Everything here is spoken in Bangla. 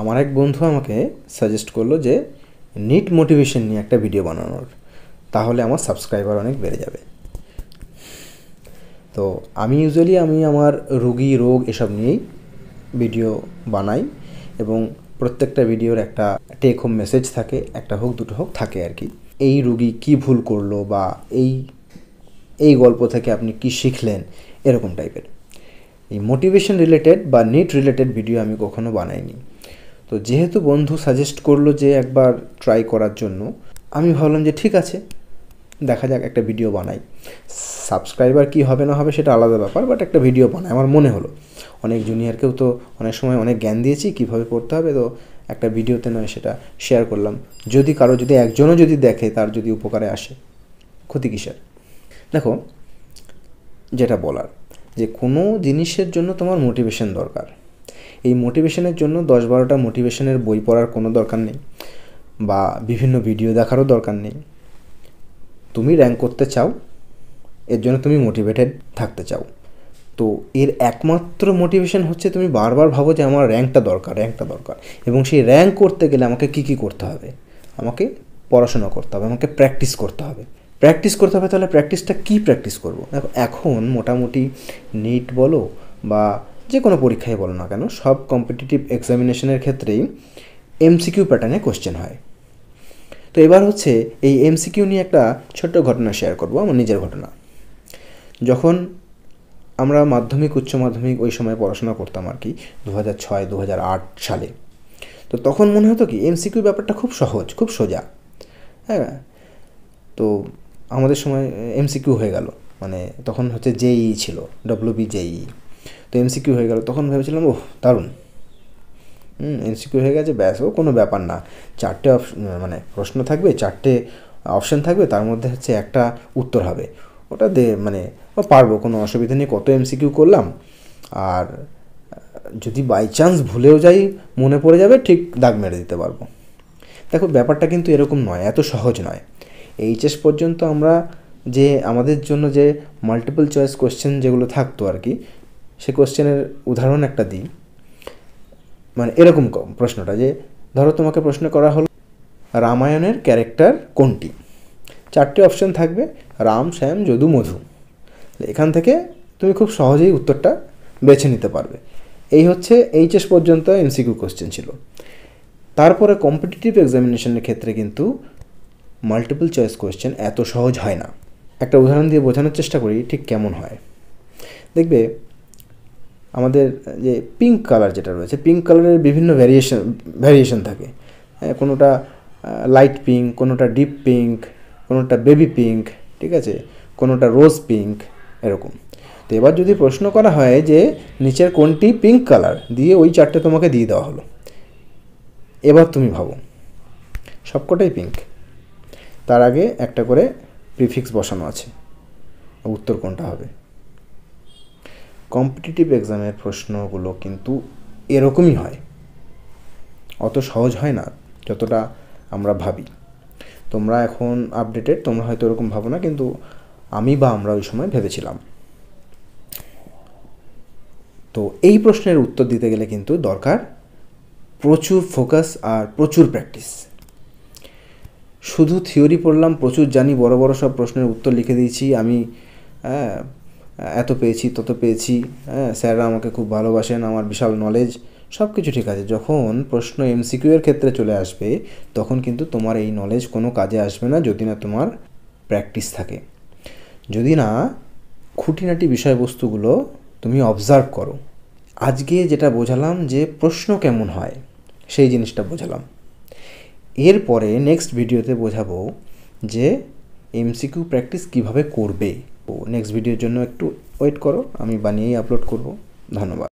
আমার এক বন্ধু আমাকে সাজেস্ট করলো যে নিট মোটিভেশন নিয়ে একটা ভিডিও বানানোর, তাহলে আমার সাবস্ক্রাইবার অনেক বেড়ে যাবে। তো আমি ইউজুয়ালি আমার রোগ এসব নিয়েই ভিডিও বানাই এবং প্রত্যেকটা ভিডিওর একটা টেক হোম মেসেজ থাকে, একটা হোক দুটো হোক থাকে আর কি। এই রোগী কী ভুল করলো বা এই গল্প থেকে আপনি কি শিখলেন, এরকম টাইপের। এই মোটিভেশন রিলেটেড বা নিট রিলেটেড ভিডিও আমি কখনো বানাইনি। তো যেহেতু বন্ধু সাজেস্ট করলো যে একবার ট্রাই করার জন্য, আমি ভাবলাম যে ঠিক আছে, দেখা যাক, একটা ভিডিও বানাই। সাবস্ক্রাইবার কি হবে না হবে সেটা আলাদা ব্যাপার, বাট একটা ভিডিও বানাই। আমার মনে হলো অনেক জুনিয়রকেও তো অনেক সময় অনেক জ্ঞান দিয়েছি কীভাবে পড়তে হবে, তো একটা ভিডিওতে নয় সেটা শেয়ার করলাম। যদি একজনও যদি দেখে, তার যদি উপকারে আসে, ক্ষতি কিসের? দেখো, যেটা বলার যে কোনো জিনিসের জন্য তোমার মোটিভেশন দরকার। এই মোটিভেশনের জন্য 10-12টা মোটিভেশনের বই পড়ার কোনো দরকার নেই, বা বিভিন্ন ভিডিও দেখারও দরকার নেই। তুমি র্যাঙ্ক করতে চাও, এর জন্য তুমি মোটিভেটেড থাকতে চাও, তো এর একমাত্র মোটিভেশন হচ্ছে তুমি বারবার ভাবো যে আমার র্যাঙ্কটা দরকার। এবং সেই র্যাঙ্ক করতে গেলে আমাকে কী করতে হবে? আমাকে পড়াশোনা করতে হবে, আমাকে প্র্যাকটিস করতে হবে। তাহলে প্র্যাকটিসটা কী প্র্যাকটিস করবো? এখন মোটামুটি নিট বলো বা যে কোনো পরীক্ষায় বলো না কেন, সব কম্পিটিটিভ এক্সামিনেশনের ক্ষেত্রেই এমসিকিউ প্যাটার্নে কোশ্চেন হয়। তো এবার হচ্ছে এই এমসিকিউ নিয়ে একটা ছোট্ট ঘটনা শেয়ার করবো, আমার নিজের ঘটনা। যখন আমরা মাধ্যমিক উচ্চ মাধ্যমিক ওই সময় পড়াশোনা করতাম আর কি, 2006-2008 সালে, তো তখন মনে হতো কি এমসিকিউ ব্যাপারটা খুব সহজ, খুব সোজা। হ্যাঁ, তো আমাদের সময় এমসিকিউ হয়ে গেল, মানে তখন হচ্ছে জেই ছিল, WB জেই। তো এমসিকিউ হয়ে গেল, তখন ভেবেছিলাম ওহ দারুণ, এমসিকিউ হয়ে গেছে, ব্যাস, ও কোনো ব্যাপার না। 4টে মানে প্রশ্ন থাকবে, 4টে অপশান থাকবে, তার মধ্যে হচ্ছে একটা উত্তর হবে, ওটা মানে পারবো, কোনো অসুবিধা নেই। কত এমসিকিউ করলাম, আর যদি বাই চান্স ভুলেও যাই, মনে পড়ে যাবে, ঠিক দাগ মেরে দিতে পারবো। দেখো, ব্যাপারটা কিন্তু এরকম নয়, এত সহজ নয়। এইচএস পর্যন্ত আমরা যে আমাদের জন্য যে মাল্টিপল চয়েস কোশ্চেন যেগুলো থাকতো আর কি, সে কোশ্চেনের উদাহরণ একটা দিই। মানে এরকম প্রশ্নটা, যে ধরো তোমাকে প্রশ্ন করা হলো রামায়ণের ক্যারেক্টার কোনটি? 4টে অপশান থাকবে, রাম, শ্যাম, যদু, মধু। এখান থেকে তুমি খুব সহজেই উত্তরটা বেছে নিতে পারবে। এই হচ্ছে এইচএস পর্যন্ত এমসিকিউ কোশ্চেন ছিল। তারপরে কম্পিটিটিভ এক্সামিনেশনের ক্ষেত্রে কিন্তু মাল্টিপল চয়েস কোশ্চেন এত সহজ হয় না। একটা উদাহরণ দিয়ে বোঝানোর চেষ্টা করি ঠিক কেমন হয়। দেখবে, আমাদের যে পিঙ্ক কালার যেটা রয়েছে, পিঙ্ক কালারের বিভিন্ন ভ্যারিয়েশন থাকে। কোনোটা লাইট পিঙ্ক, কোনোটা ডিপ পিঙ্ক, কোনোটা বেবি পিঙ্ক, ঠিক আছে, কোনোটা রোজ পিঙ্ক, এরকম। তো এবার যদি প্রশ্ন করা হয় যে নিচের কোনটি পিঙ্ক কালার, দিয়ে ওই 4টে তোমাকে দিয়ে দেওয়া হলো, এবার তুমি ভাবো সবকটাই পিঙ্ক, তার আগে একটা করে প্রিফিক্স বসানো আছে, উত্তর কোনটা হবে? কম্পিটিটিভ এক্সামের প্রশ্নগুলো কিন্তু এরকমই হয়, অত সহজ হয় না যতটা আমরা ভাবি। তোমরা এখন আপডেটেড, তোমরা হয়তো এরকম ভাবো না, কিন্তু আমরা ওই সময় ভেবেছিলাম। তো এই প্রশ্নের উত্তর দিতে গেলে কিন্তু দরকার প্রচুর ফোকাস আর প্রচুর প্র্যাকটিস। শুধু থিওরি পড়লাম, প্রচুর জানি, বড় বড় সব প্রশ্নের উত্তর লিখে দিয়েছি, আমি এত পেয়েছি, তত পেয়েছি, স্যাররা আমাকে খুব ভালোবাসেন, আমার বিশাল নলেজ, সব কিছু ঠিক আছে। যখন প্রশ্ন এমসিকিউ এর ক্ষেত্রে চলে আসবে, তখন কিন্তু তোমার এই নলেজ কোনো কাজে আসবে না, যদি না তোমার প্র্যাকটিস থাকে, যদি না খুঁটিনাটি বিষয়বস্তুগুলো তুমি অবজার্ভ করো। আজকে যেটা বোঝালাম যে প্রশ্ন কেমন হয়, সেই জিনিসটা বোঝালাম। এরপরে নেক্সট ভিডিওতে বোঝাবো যে এমসিকিউ প্র্যাকটিস কিভাবে করবে। নেক্সট ভিডিওর জন্য একটু ওয়েট করো, আমি বানিয়েই আপলোড করব। ধন্যবাদ।